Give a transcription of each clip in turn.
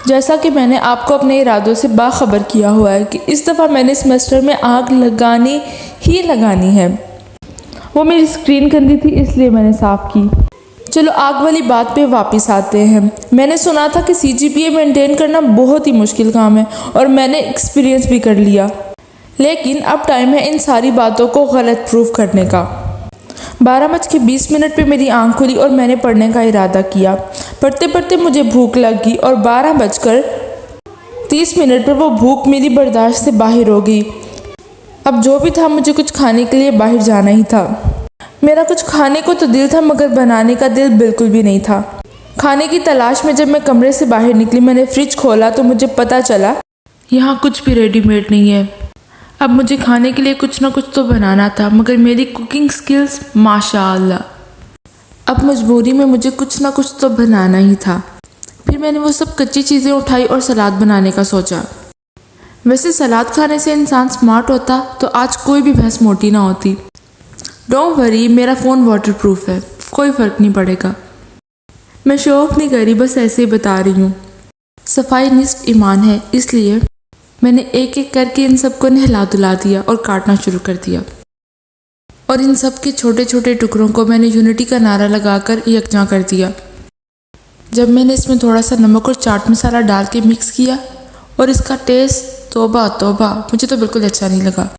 जैसा कि मैंने आपको अपने इरादों से बाखबर किया हुआ है कि इस दफ़ा मैंने सेमेस्टर में आग लगानी ही लगानी है। वो मेरी स्क्रीन गंदी थी इसलिए मैंने साफ़ की। चलो आग वाली बात पे वापस आते हैं। मैंने सुना था कि CGPA मेंटेन करना बहुत ही मुश्किल काम है और मैंने एक्सपीरियंस भी कर लिया। लेकिन अब टाइम है इन सारी बातों को गलत प्रूफ करने का। 12:20 पे मेरी आंख खुली और मैंने पढ़ने का इरादा किया। पढ़ते पढ़ते मुझे भूख लग गई और 12:30 पर वो भूख मेरी बर्दाश्त से बाहर हो गई। अब जो भी था मुझे कुछ खाने के लिए बाहर जाना ही था। मेरा कुछ खाने को तो दिल था मगर बनाने का दिल बिल्कुल भी नहीं था। खाने की तलाश में जब मैं कमरे से बाहर निकली मैंने फ्रिज खोला तो मुझे पता चला यहाँ कुछ भी रेडीमेड नहीं है। अब मुझे खाने के लिए कुछ ना कुछ तो बनाना था मगर मेरी कुकिंग स्किल्स माशाअल्लाह। अब मजबूरी में मुझे कुछ ना कुछ तो बनाना ही था। फिर मैंने वो सब कच्ची चीज़ें उठाई और सलाद बनाने का सोचा। वैसे सलाद खाने से इंसान स्मार्ट होता तो आज कोई भी भैंस मोटी ना होती। डोंट वरी, मेरा फ़ोन वाटरप्रूफ है, कोई फ़र्क नहीं पड़ेगा। मैं शो ऑफ नहीं कर रही, बस ऐसे ही बता रही हूँ। सफाई निस्फ ईमान है, इसलिए मैंने एक एक करके इन सबको नहला धुला दिया और काटना शुरू कर दिया। और इन सब के छोटे छोटे टुकड़ों को मैंने यूनिटी का नारा लगाकर यकजा कर दिया। जब मैंने इसमें थोड़ा सा नमक और चाट मसाला डाल के मिक्स किया और इसका टेस्ट तौबा तौबा, मुझे तो बिल्कुल अच्छा नहीं लगा।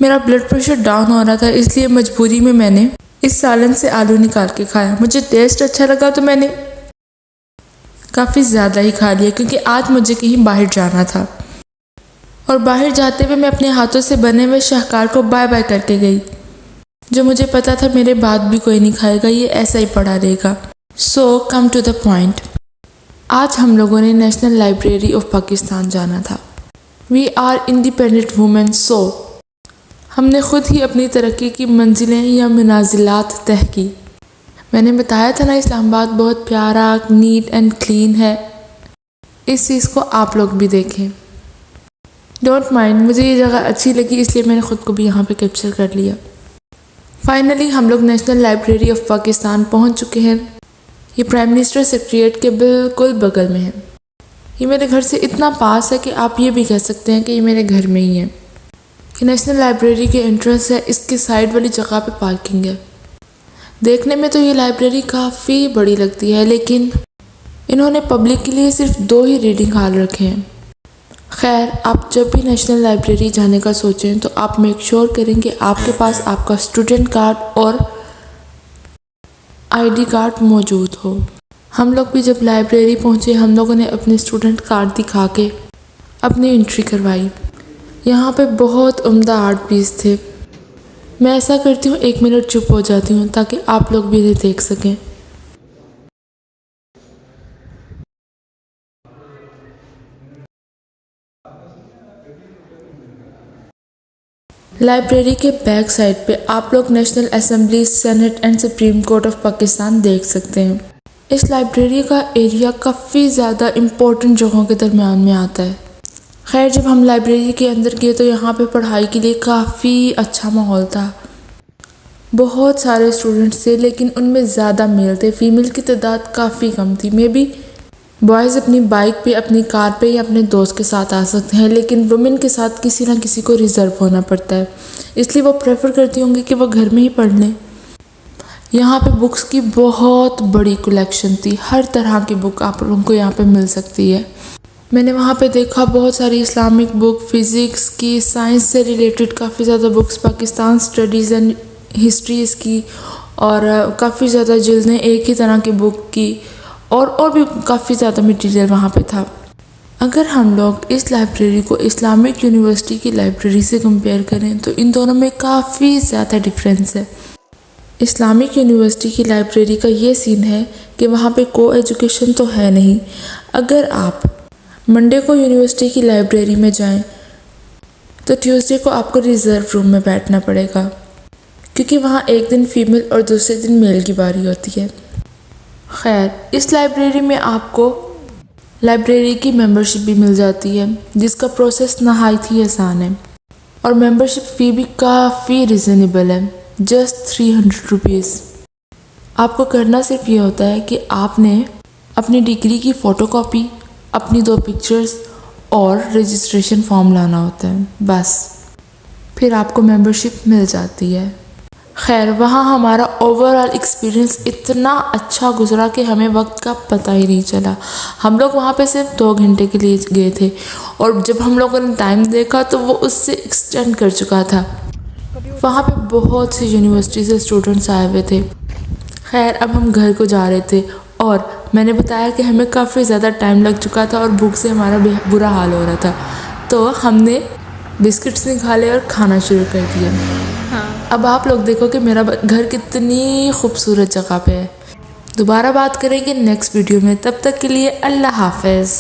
मेरा ब्लड प्रेशर डाउन हो रहा था इसलिए मजबूरी में मैंने इस सालन से आलू निकाल के खाया। मुझे टेस्ट अच्छा लगा तो मैंने काफ़ी ज़्यादा ही खा लिया क्योंकि आज मुझे कहीं बाहर जाना था। और बाहर जाते हुए मैं अपने हाथों से बने हुए शाहकार को बाय बाय करके गई, जो मुझे पता था मेरे बाद भी कोई नहीं खाएगा, ये ऐसा ही पड़ा रहेगा। सो कम टू द पॉइंट। आज हम लोगों ने नेशनल लाइब्रेरी ऑफ पाकिस्तान जाना था। वी आर इंडिपेंडेंट वुमेन, सो हमने खुद ही अपनी तरक्की की मंजिलें या मनाजिलात तय की। मैंने बताया था ना इस्लामाबाद बहुत प्यारा, नीट एंड क्लीन है। इस चीज़ को आप लोग भी देखें। डोंट माइंड, मुझे ये जगह अच्छी लगी इसलिए मैंने ख़ुद को भी यहाँ पे कैप्चर कर लिया। फाइनली हम लोग नेशनल लाइब्रेरी ऑफ पाकिस्तान पहुँच चुके हैं। ये प्राइम मिनिस्टर सेक्रेटेरिएट के बिल्कुल बगल में है। ये मेरे घर से इतना पास है कि आप ये भी कह सकते हैं कि ये मेरे घर में ही है। ये नेशनल लाइब्रेरी के एंट्रेंस है, इसके साइड वाली जगह पे पार्किंग है। देखने में तो ये लाइब्रेरी काफ़ी बड़ी लगती है लेकिन इन्होंने पब्लिक के लिए सिर्फ 2 ही रीडिंग हॉल रखे हैं। खैर, आप जब भी नेशनल लाइब्रेरी जाने का सोचें तो आप मेक श्योर करें कि आपके पास आपका स्टूडेंट कार्ड और ID कार्ड मौजूद हो। हम लोग भी जब लाइब्रेरी पहुँचे हम लोगों ने अपने स्टूडेंट कार्ड दिखा के अपनी एंट्री करवाई। यहाँ पे बहुत उम्दा आर्ट पीस थे। मैं ऐसा करती हूँ 1 मिनट चुप हो जाती हूँ ताकि आप लोग भी इन्हें देख सकें। लाइब्रेरी के बैक साइड पे आप लोग national assembly, senate and supreme court of Pakistan देख सकते हैं। इस लाइब्रेरी का एरिया काफ़ी ज़्यादा इम्पोर्टेंट जगहों के दरमियान में आता है। खैर, जब हम लाइब्रेरी के अंदर गए तो यहाँ पे पढ़ाई के लिए काफ़ी अच्छा माहौल था। बहुत सारे स्टूडेंट्स थे लेकिन उनमें ज़्यादा मेल थे, फीमेल की तादाद काफ़ी कम थी। मे बी बॉयज़ अपनी बाइक पे, अपनी कार पे या अपने दोस्त के साथ आ सकते हैं लेकिन वुमेन के साथ किसी ना किसी को रिज़र्व होना पड़ता है, इसलिए वो प्रेफर करती होंगी कि वो घर में ही पढ़ लें। यहाँ पे बुक्स की बहुत बड़ी कलेक्शन थी, हर तरह की बुक आप लोगों को यहाँ पे मिल सकती है। मैंने वहाँ पे देखा बहुत सारी इस्लामिक बुक, फ़िज़िक्स की, साइंस से रिलेटेड काफ़ी ज़्यादा books, Pakistan studies and histories की, और काफ़ी ज़्यादा जिल्दें एक ही तरह की बुक की, और भी काफ़ी ज़्यादा मटेरियल वहाँ पे था। अगर हम लोग इस लाइब्रेरी को इस्लामिक यूनिवर्सिटी की लाइब्रेरी से कंपेयर करें तो इन दोनों में काफ़ी ज़्यादा डिफरेंस है। इस्लामिक यूनिवर्सिटी की लाइब्रेरी का ये सीन है कि वहाँ पे को एजुकेशन तो है नहीं। अगर आप मंडे को यूनिवर्सिटी की लाइब्रेरी में जाएं तो ट्यूसडे को आपको रिज़र्व रूम में बैठना पड़ेगा क्योंकि वहाँ एक दिन फीमेल और दूसरे दिन मेल की बारी होती है। खैर, इस लाइब्रेरी में आपको लाइब्रेरी की मेंबरशिप भी मिल जाती है जिसका प्रोसेस नहायत ही आसान है और मेंबरशिप फ़ी भी काफ़ी रिजनेबल है, जस्ट 300 रुपीज़। आपको करना सिर्फ ये होता है कि आपने अपनी डिग्री की फ़ोटोकॉपी, अपनी 2 पिक्चर्स और रजिस्ट्रेशन फॉर्म लाना होता है, बस फिर आपको मेंबरशिप मिल जाती है। खैर वहाँ हमारा ओवरऑल एक्सपीरियंस इतना अच्छा गुजरा कि हमें वक्त का पता ही नहीं चला। हम लोग वहाँ पे सिर्फ 2 घंटे के लिए गए थे और जब हम लोगों ने टाइम देखा तो वो उससे एक्सटेंड कर चुका था। वहाँ पे बहुत सी यूनिवर्सिटी से स्टूडेंट्स आए हुए थे। खैर अब हम घर को जा रहे थे और मैंने बताया कि हमें काफ़ी ज़्यादा टाइम लग चुका था और भूख से हमारा बुरा हाल हो रहा था, तो हमने बिस्किट्स निकाले और खाना शुरू कर दिया। अब आप लोग देखो कि मेरा घर कितनी खूबसूरत जगह पे है। दोबारा बात करेंगे नेक्स्ट वीडियो में, तब तक के लिए अल्लाह हाफ़िज़।